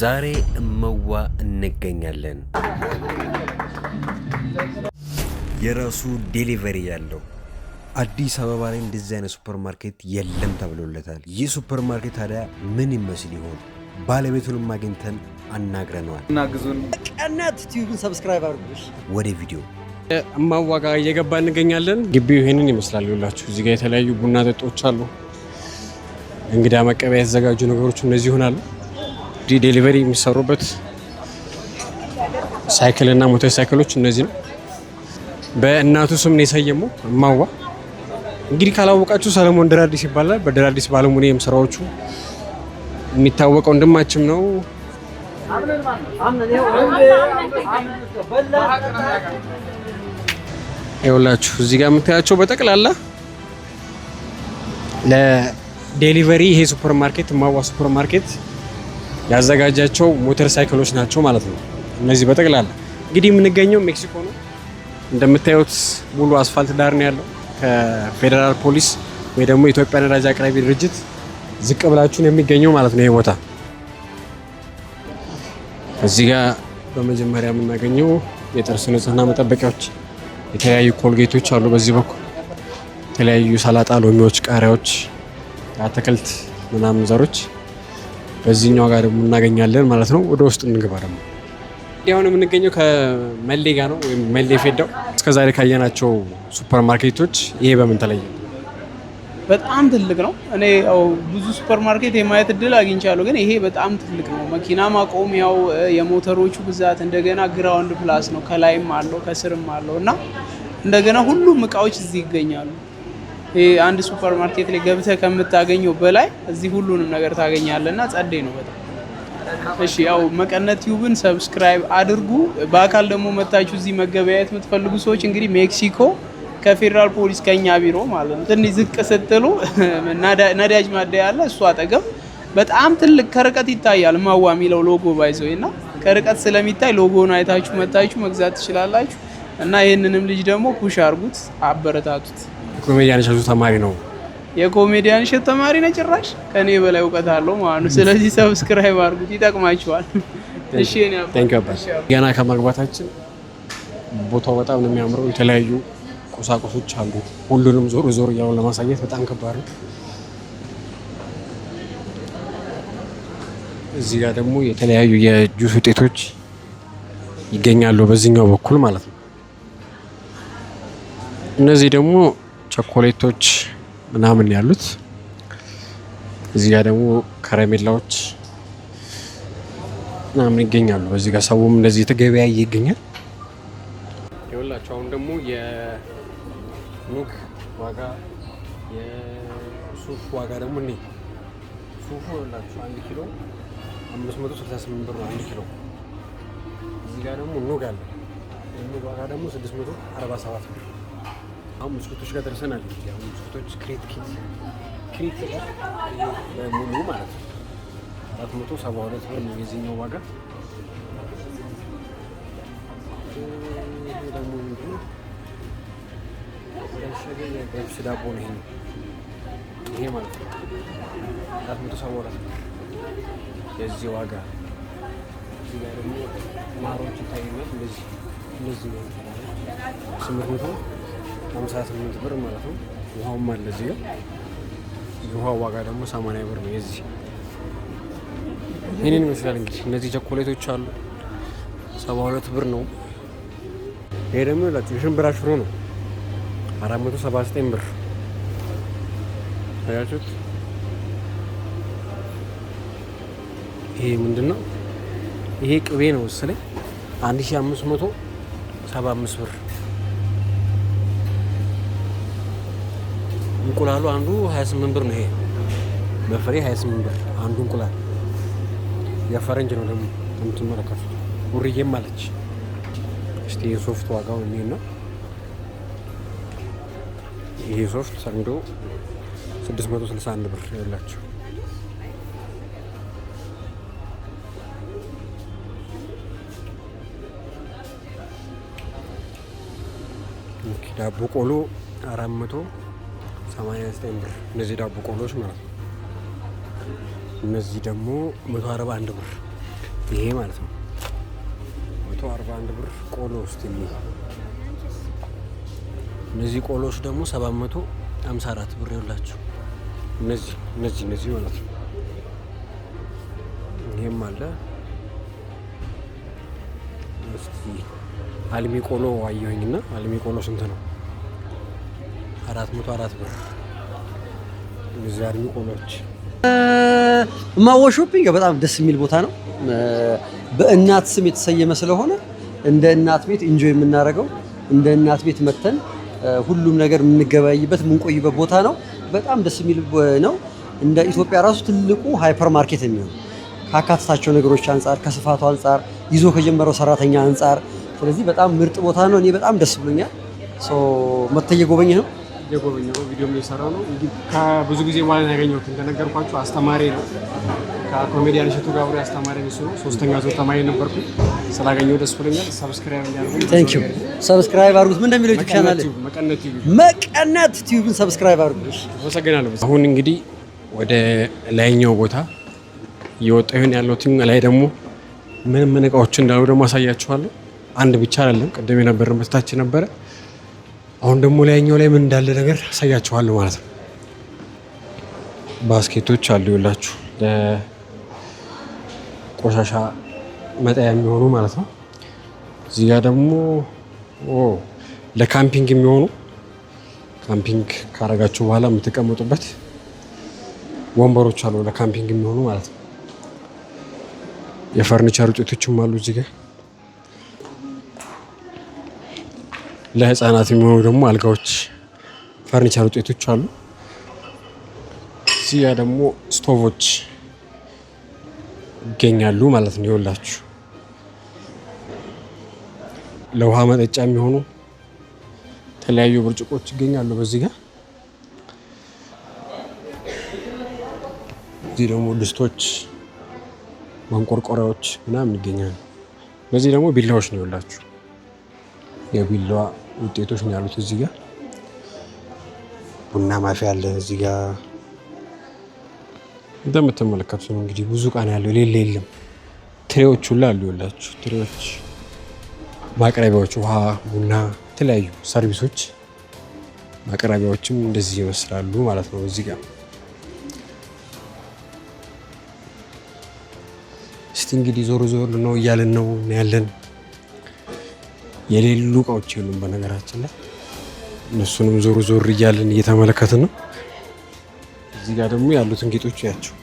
ዛሬ እመዋ እንገኛለን። የራሱ ዴሊቨሪ ያለው አዲስ አበባ ላይ እንደዚህ አይነት ሱፐርማርኬት የለም ተብሎለታል። ይህ ሱፐርማርኬት ታዲያ ምን ይመስል ይሆን? ባለቤቱንም አግኝተን አናግረነዋል። እናግዙን። ቀናት ዩቲዩብን ሰብስክራይብ አድርጉሽ። ወደ ቪዲዮ እማዋ ጋር እየገባ እንገኛለን። ግቢው ይሄንን ይመስላል። ይኸውላችሁ እዚህ ጋር የተለያዩ ቡና ጠጦች አሉ። እንግዳ መቀበያ የተዘጋጁ ነገሮች እነዚህ ይሆናሉ። ዴሊቨሪ የሚሰሩበት ሳይክልና ሞተር ሳይክሎች እነዚህ ነው። በእናቱ ስም ነው የሰየመው እማዋ። እንግዲህ ካላወቃችሁ ሰለሞን ደራዲስ ይባላል። በደራዲስ ባለሙኒየም ስራዎቹ የሚታወቀው ወንድማችን ነው። ይኸውላችሁ እዚህ ጋር የምታያቸው በጠቅላላ ለዴሊቨሪ ይሄ ሱፐርማርኬት እማዋ ሱፐርማርኬት ያዘጋጃቸው ሞተር ሳይክሎች ናቸው ማለት ነው። እነዚህ በጠቅላላ እንግዲህ የምንገኘው ሜክሲኮ ነው። እንደምታዩት ሙሉ አስፋልት ዳር ነው ያለው። ከፌዴራል ፖሊስ ወይ ደግሞ ኢትዮጵያ ነዳጅ አቅራቢ ድርጅት ዝቅ ብላችሁ ነው የሚገኘው ማለት ነው ይሄ ቦታ። እዚህ ጋር በመጀመሪያ የምናገኘው የጥርስ ንጽህና መጠበቂያዎች፣ የተለያዩ ኮልጌቶች አሉ። በዚህ በኩል የተለያዩ ሰላጣ፣ ሎሚዎች፣ ቃሪያዎች፣ አትክልት ምናምን ዘሮች በዚህኛው ጋር ደግሞ እናገኛለን ማለት ነው። ወደ ውስጥ እንግባ ደግሞ አሁን የምንገኘው ከመሌ ጋር ነው ወይም መሌ ፌዳው። እስከዛሬ ካየናቸው ሱፐርማርኬቶች ይሄ በምን ተለየ? በጣም ትልቅ ነው። እኔ ያው ብዙ ሱፐርማርኬት የማየት እድል አግኝቻለሁ፣ ግን ይሄ በጣም ትልቅ ነው። መኪና ማቆሚያው፣ የሞተሮቹ ብዛት፣ እንደገና ግራውንድ ፕላስ ነው። ከላይም አለው ከስርም አለው እና እንደገና ሁሉም እቃዎች እዚህ ይገኛሉ። ይሄ አንድ ሱፐርማርኬት ላይ ገብተህ ከምታገኘው በላይ እዚህ ሁሉንም ነገር ታገኛለህ እና ጸዴ ነው በጣም። እሺ ያው መቀነት ቲዩብን ሰብስክራይብ አድርጉ። በአካል ደግሞ መታችሁ እዚህ መገበያየት የምትፈልጉ ሰዎች እንግዲህ ሜክሲኮ ከፌዴራል ፖሊስ ከኛ ቢሮ ማለት ነው ትንሽ ዝቅ ስትሉ ነዳጅ ማደያ አለ። እሱ አጠገብ በጣም ትልቅ ከርቀት ይታያል እማዋ የሚለው ሎጎ ባይዘው እና ከርቀት ስለሚታይ ሎጎውን አይታችሁ መታችሁ መግዛት ትችላላችሁ። እና ይህንንም ልጅ ደግሞ ፑሽ አድርጉት፣ አበረታቱት። ኮሜዲያን እሸቱ ተማሪ ነው። የኮሜዲያን እሸቱ ተማሪ ነው። ጭራሽ ከኔ በላይ እውቀት አለው ማለት ነው። ስለዚህ ሰብስክራይብ አድርጉት፣ ይጠቅማችኋል። እሺ ገና ከመግባታችን ቦታው በጣም ነው የሚያምረው። የተለያዩ ቁሳቁሶች አሉ። ሁሉንም ዞር ዞር እያሉ ለማሳየት በጣም ከባድ ነው። እዚህ ጋር ደግሞ የተለያዩ የጁስ ውጤቶች ይገኛሉ በዚህኛው በኩል ማለት ነው። እነዚህ ደግሞ ቸኮሌቶች ምናምን ያሉት። እዚህ ጋር ደግሞ ከረሜላዎች ምናምን ይገኛሉ። በዚህ ጋር ሰውም እንደዚህ የተገበያየ ይገኛል። ይኸውላችሁ አሁን ደግሞ የኑግ ዋጋ የሱፍ ዋጋ ደግሞ እኔ ሱፉ ይኸውላችሁ 1 ኪሎ 568 ብር ነው 1 ኪሎ። እዚህ ጋር ደግሞ ኑግ አለ። የኑግ ዋጋ ደግሞ 647 ብር። አሁን ብስኩቶች ጋር ደርሰናል። አሁን ብስኩቶች ክሬት ሙሉ ማለት ነው 472 ብር ነው የዚህኛው ዋጋ። ደግሞ ምንድነው ያሸገ የገብስ ዳቦ ነው ይሄ ማለት ነው 472 የዚህ ዋጋ። እዚህ ጋር ደግሞ ማሮች ይታዩናል። እነዚህ ነው 858 ብር ማለት ነው። ውሃውም አለ እዚህ ጋር። የውሃው ዋጋ ደግሞ 80 ብር ነው የዚህ። ይህንን ይመስላል እንግዲህ። እነዚህ ቸኮሌቶች አሉ 72 ብር ነው። ይሄ ደግሞ የሽምብራ ሽሮ ነው 479 ብር። አያችሁት? ይሄ ምንድን ነው? ይሄ ቅቤ ነው መሰለኝ 1575 ብር። እንቁላሉ አንዱ 28 ብር ነው። ይሄ በፍሬ 28 ብር አንዱ እንቁላል። የፈረንጅ ነው ደግሞ የምትመለከቱት። ውርዬም አለች። እስቲ የሶፍት ዋጋው ምን ነው? ይሄ ሶፍት አንዱ 661 ብር ያላችሁ። ዳቦ ቆሎ 489 ብር። እነዚህ ዳቦ ቆሎች ማለት ነው። እነዚህ ደግሞ 141 ብር ይሄ ማለት ነው 141 ብር ቆሎ ውስጥ እነዚህ ቆሎዎች ደግሞ 754 ብር ይውላችሁ። እነዚህ ማለት ነው። ይሄም አለ። እስቲ አልሚ ቆሎ አየሁኝና አልሚ ቆሎ ስንት ነው? 404 ብር። እነዚህ አልሚ ቆሎች ማዋ ሾፒንግ በጣም ደስ የሚል ቦታ ነው። በእናት ስም የተሰየመ ስለሆነ እንደ እናት ቤት ኢንጆይ የምናደርገው እንደ እናት ቤት መተን ሁሉም ነገር የምንገበያይበት የምንቆይበት ቦታ ነው። በጣም ደስ የሚል ነው። እንደ ኢትዮጵያ ራሱ ትልቁ ሃይፐር ማርኬት የሚሆን ካካተታቸው ነገሮች አንጻር፣ ከስፋቱ አንጻር፣ ይዞ ከጀመረው ሰራተኛ አንጻር፣ ስለዚህ በጣም ምርጥ ቦታ ነው። እኔ በጣም ደስ ብሎኛል። መተህ እየጎበኘህ ነው? እየጎበኘሁ ነው። ቪዲዮም እየሰራሁ ነው። ከብዙ ጊዜ በኋላ ያገኘሁት እንደነገርኳችሁ አስተማሪ ነው። ከኮሜዲያን እሸቱ ጋር አብሬ አስተማሪ እሱ ነው። 3ኛ ዙር ተማሪ ነበርኩ። ስላገኘሁ ደስ ብሎኛል። ሰብስክራይብ እንዲያደርጉ ቴንክ ዩ። ሰብስክራይብ አድርጉት። ምን እንደሚለው ዩቲዩብ ቻናል መቀነት ቲዩብን ሰብስክራይብ አድርጉ። አመሰግናለሁ። አሁን እንግዲህ ወደ ላይኛው ቦታ እየወጣሁ ይሆን ያለሁት። ላይ ደግሞ ምን እቃዎች እንዳሉ ደግሞ አሳያችኋለሁ። አንድ ብቻ አይደለም፣ ቅድም የነበረበት ታች ነበረ። አሁን ደግሞ ላይኛው ላይ ምን እንዳለ ነገር አሳያችኋለሁ ማለት ነው። ባስኬቶች አሉ ይላችሁ ለቆሻሻ መጣያ የሚሆኑ ማለት ነው። እዚህ ጋር ደግሞ ለካምፒንግ የሚሆኑ ካምፒንግ ካረጋችሁ በኋላ የምትቀመጡበት ወንበሮች አሉ፣ ለካምፒንግ የሚሆኑ ማለት ነው። የፈርኒቸር ውጤቶችም አሉ እዚህ ጋር። ለህፃናት የሚሆኑ ደግሞ አልጋዎች፣ ፈርኒቸር ውጤቶች አሉ። እዚህ ጋር ደግሞ ስቶቮች ይገኛሉ ማለት ነው። ይኸውላችሁ ለውሃ መጠጫ የሚሆኑ የተለያዩ ብርጭቆች ይገኛሉ በዚህ ጋር። እዚህ ደግሞ ድስቶች፣ ማንቆርቆሪያዎች ምናምን ይገኛሉ። በዚህ ደግሞ ቢላዎች ነው ይኸውላችሁ፣ የቢላዋ ውጤቶች ነው ያሉት እዚህ ጋር። ቡና ማፊያ አለ እዚህ ጋር እንደምትመለከቱት ነው። እንግዲህ ብዙ እቃ ነው ያለው፣ ሌላ የለም። ትሬዎች ሁሉ አሉ ይኸውላችሁ፣ ትሬዎች፣ ማቅረቢያዎች፣ ውሃ፣ ቡና፣ የተለያዩ ሰርቪሶች ማቅረቢያዎችም እንደዚህ ይመስላሉ ማለት ነው እዚህ ጋር። እስቲ እንግዲህ ዞር ነው እያለን ነው ያለን። የሌሉ እቃዎች የሉም በነገራችን ላይ፣ እነሱንም ዞር እያለን እየተመለከትን ነው። እዚህ ጋር ደግሞ ያሉትን ጌጦች ያቸው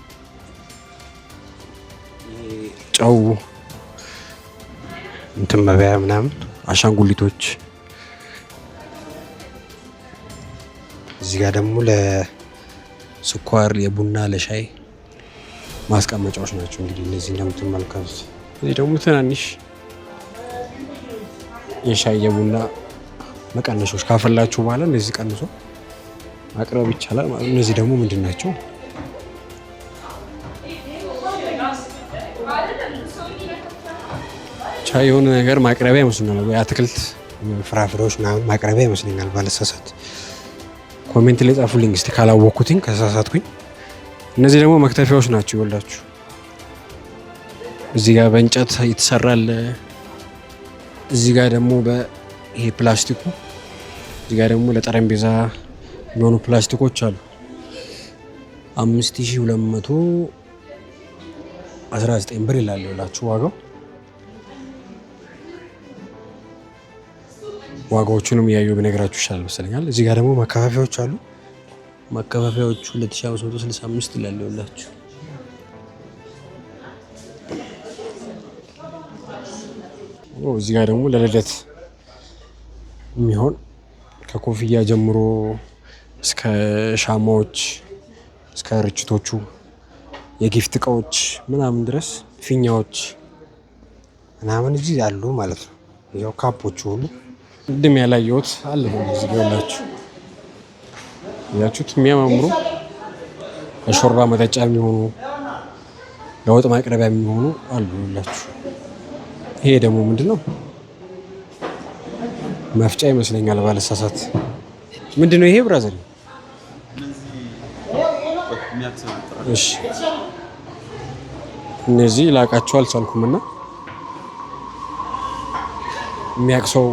ጨው እንትን መበያ ምናምን አሻንጉሊቶች። እዚህ ጋር ደግሞ ለስኳር፣ የቡና፣ ለሻይ ማስቀመጫዎች ናቸው እንግዲህ እነዚህ እንደምትመለከቱት። እዚህ ደግሞ ትናንሽ የሻይ የቡና መቀነሾች ካፈላችሁ በኋላ እንደዚህ ቀንሶ ማቅረብ ይቻላል ማለት ነው። እነዚህ ደግሞ ምንድን ናቸው? ቻይ የሆነ ነገር ማቅረቢያ ይመስለኛል፣ ወይ አትክልት ፍራፍሬዎች ምናምን ማቅረቢያ ይመስለኛል ባለሳሳት። ኮሜንት ላይ ጻፉልኝ እስቲ ካላወቅኩትኝ ከሳሳትኩኝ። እነዚህ ደግሞ መክተፊያዎች ናቸው ይወላችሁ። እዚህ ጋር በእንጨት ይተሰራል። እዚህ ጋር ደግሞ ይሄ ፕላስቲኩ፣ እዚህ ጋር ደግሞ ለጠረጴዛ የሚሆኑ ፕላስቲኮች አሉ። 5219 ብር ይላል ይላችሁ ዋጋው። ዋጋዎቹንም እያየሁ ብነግራችሁ ይሻላል መሰለኛል። እዚህ ጋር ደግሞ ማከፋፈያዎች አሉ። ማከፋፈያዎቹ 2565 ይላል ይላችሁ። እዚህ ጋር ደግሞ ለልደት የሚሆን ከኮፍያ ጀምሮ እስከ ሻማዎች እስከ ርችቶቹ የጊፍት እቃዎች ምናምን ድረስ ፊኛዎች ምናምን እዚህ አሉ ማለት ነው። ያው ካፖቹ ሁሉ ቅድም ያላየሁት አለ እዚህ ጋር ያላችሁ ያችሁት የሚያማምሩ ለሾርባ መጠጫ የሚሆኑ ለወጥ ማቅረቢያ የሚሆኑ አሉ ያላችሁ። ይሄ ደግሞ ምንድነው? መፍጫ ይመስለኛል ባለሳሳት። ምንድነው ይሄ ብራዘር? እሺ እነዚህ ላቃቸው አልቻልኩም እና የሚያቅሰው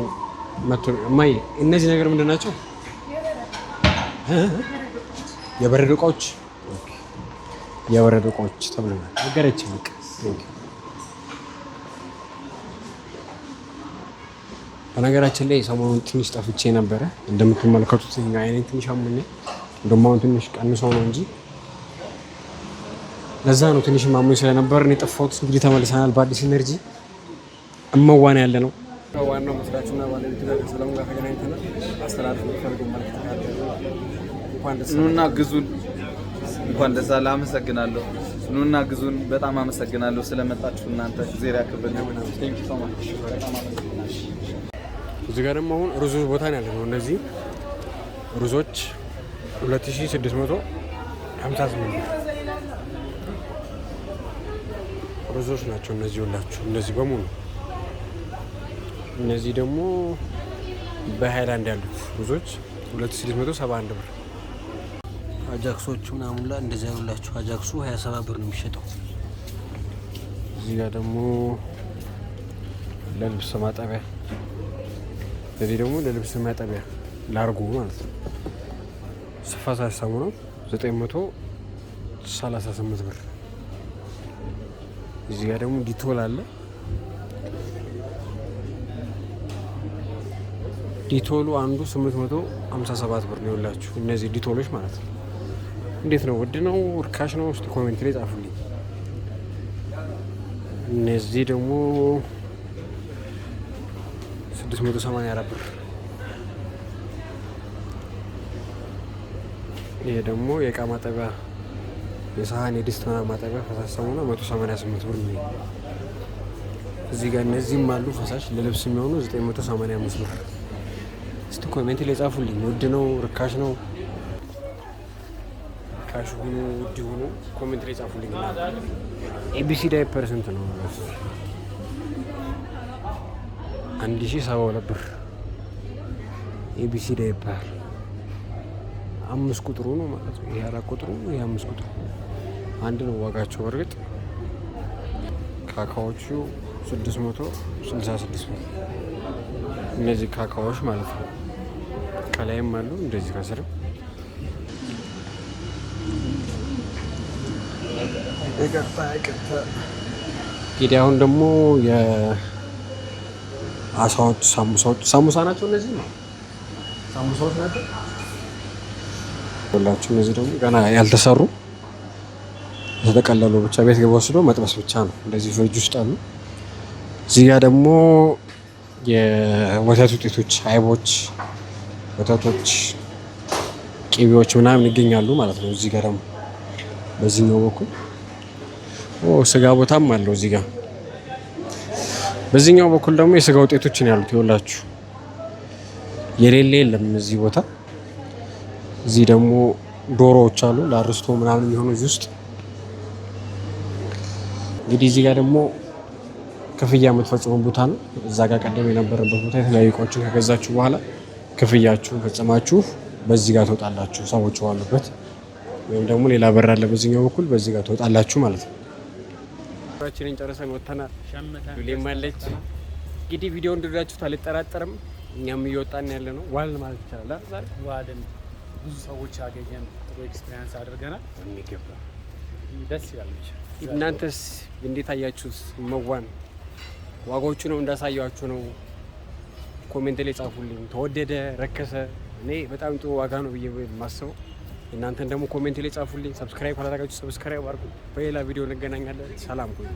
እማዬ እነዚህ ነገር ምንድን ናቸው? የበረዶ እቃዎች ተብለናል። ነገረችን በቃ በነገራችን ላይ ሰሞኑን ትንሽ ጠፍቼ ነበረ። እንደምትመለከቱት አይኔ ትንሽ አሞኝ እንደውም አሁን ትንሽ ቀንሰው ነው እንጂ ለዛ ነው ትንሽ አሞኝ ስለነበር ነው የጠፋሁት። እንግዲህ ተመልሰናል በአዲስ ኢነርጂ እመዋን ያለ ነው። ዋናው መስራቹና ባለቤቱ ጋር ሰላም ጋር ተገናኝተናል። አስተላልፍ ፈልገው ማለት ነው። ኑና ግዙን። እንኳን ደስ አለ። አመሰግናለሁ። ኑና ግዙን። በጣም አመሰግናለሁ ስለመጣችሁ እናንተ ጊዜ ያክብርልኝ። ቴንክ ዩ ሶ ማች። በጣም አመሰግናለሁ። እዚህ ጋር ደግሞ አሁን ሩዞ ቦታ ነው ያለነው። እነዚህ ሩዞች 2658 ሩዞች ናቸው እነዚህ ሁላችሁ። እነዚህ በሙሉ እነዚህ ደግሞ በሃይላንድ ያሉት ሩዞች 2671 ብር። አጃክሶቹ ምናምን ላይ እንደዚያ ያሉላችሁ አጃክሱ 27 ብር ነው የሚሸጠው። እዚህ ጋር ደግሞ ለልብስ ማጠቢያ፣ እዚህ ደግሞ ለልብስ ማጠቢያ ላርጎ ማለት ነው። ፈሳሽ ሳሙና 938 ብር። እዚህ ጋር ደግሞ ዲቶል አለ። ዲቶሉ አንዱ 857 ብር ነው ያላችሁ። እነዚህ ዲቶሎች ማለት ነው። እንዴት ነው? ውድ ነው ርካሽ ነው? እስቲ ኮሜንት ላይ ጻፉልኝ። እነዚህ ደግሞ 684 ብር። ይሄ ደግሞ የእቃ ማጠቢያ የሳህን የድስት ማጠቢያ ፈሳሽ ሳሙና 188 ብር ነው። እዚህ ጋር እነዚህም አሉ ፈሳሽ ለልብስ የሚሆኑ 985 ብር። እስቲ ኮሜንት ላይ ጻፉልኝ። ውድ ነው ርካሽ ነው? ርካሽ ሆኖ ውድ ሆኖ ኮሜንት ላይ ጻፉልኝ። ኤቢሲ ዳይፐር ስንት ነው? 1072 ብር። ኤቢሲ ዳይፐር 5 ቁጥሩ ነው ማለት ነው። ይሄ 4 ቁጥሩ ነው፣ ይሄ 5 ቁጥሩ አንድ ነው ዋጋቸው። በርግጥ ካካዎቹ 666 ብር። እነዚህ ካካዎች ማለት ነው። ከላይም አሉ እንደዚህ ከስርም እንግዲህ አሁን ደግሞ የአሳዎች ሳሙሳ ናቸው። እነዚህ ነው ሳሙሳዎች ናቸው ሁላችሁ። እነዚህ ደግሞ ገና ያልተሰሩ የተጠቀለሉ ብቻ ቤት ገባ ወስዶ መጥበስ ብቻ ነው። እንደዚህ ፍሪጅ ውስጥ አሉ። እዚህ ጋር ደግሞ የወተት ውጤቶች፣ አይቦች፣ ወተቶች፣ ቂቤዎች ምናምን ይገኛሉ ማለት ነው። እዚህ ጋር ደግሞ በዚህኛው በኩል ስጋ ቦታም አለው። እዚህ ጋር በዚህኛው በኩል ደግሞ የስጋ ውጤቶች ነው ያሉት። ይኸውላችሁ የሌለ የለም እዚህ ቦታ። እዚህ ደግሞ ዶሮዎች አሉ ለአርስቶ ምናምን የሚሆኑ እዚህ ውስጥ። እንግዲህ እዚህ ጋር ደግሞ ክፍያ የምትፈጽሙ ቦታ ነው። እዛ ጋር ቀደም የነበረበት ቦታ የተለያዩ እቃዎችን ከገዛችሁ በኋላ ክፍያችሁን ፈጽማችሁ በዚህ ጋር ትወጣላችሁ። ሰዎች ባሉበት ወይም ደግሞ ሌላ በር አለ በዚህኛው በኩል፣ በዚህ ጋር ትወጣላችሁ ማለት ነው። ስራችንን ጨርሰን ወጥተናል። ሉሌም አለች። እንግዲህ ቪዲዮ እንደወደዳችሁት አልጠራጠርም። እኛም እየወጣን ያለ ነው። ዋልን ማለት ይቻላል። ዛሬ ዋልን፣ ብዙ ሰዎች አገኘን፣ ጥሩ ኤክስፒሪየንስ አድርገናል። የሚገባ ደስ ይላል። እናንተስ እንዴት አያችሁት? መዋን ዋጋዎቹ ነው እንዳሳያችሁ ነው? ኮሜንት ላይ ጻፉልኝ። ተወደደ ረከሰ? እኔ በጣም ጥሩ ዋጋ ነው ብዬ የማስበው። እናንተን ደግሞ ኮሜንት ላይ ጻፉልኝ። ሰብስክራይብ ካላደረጋችሁ ሰብስክራይብ አድርጉ። በሌላ ቪዲዮ እንገናኛለን። ሰላም ቆዩ።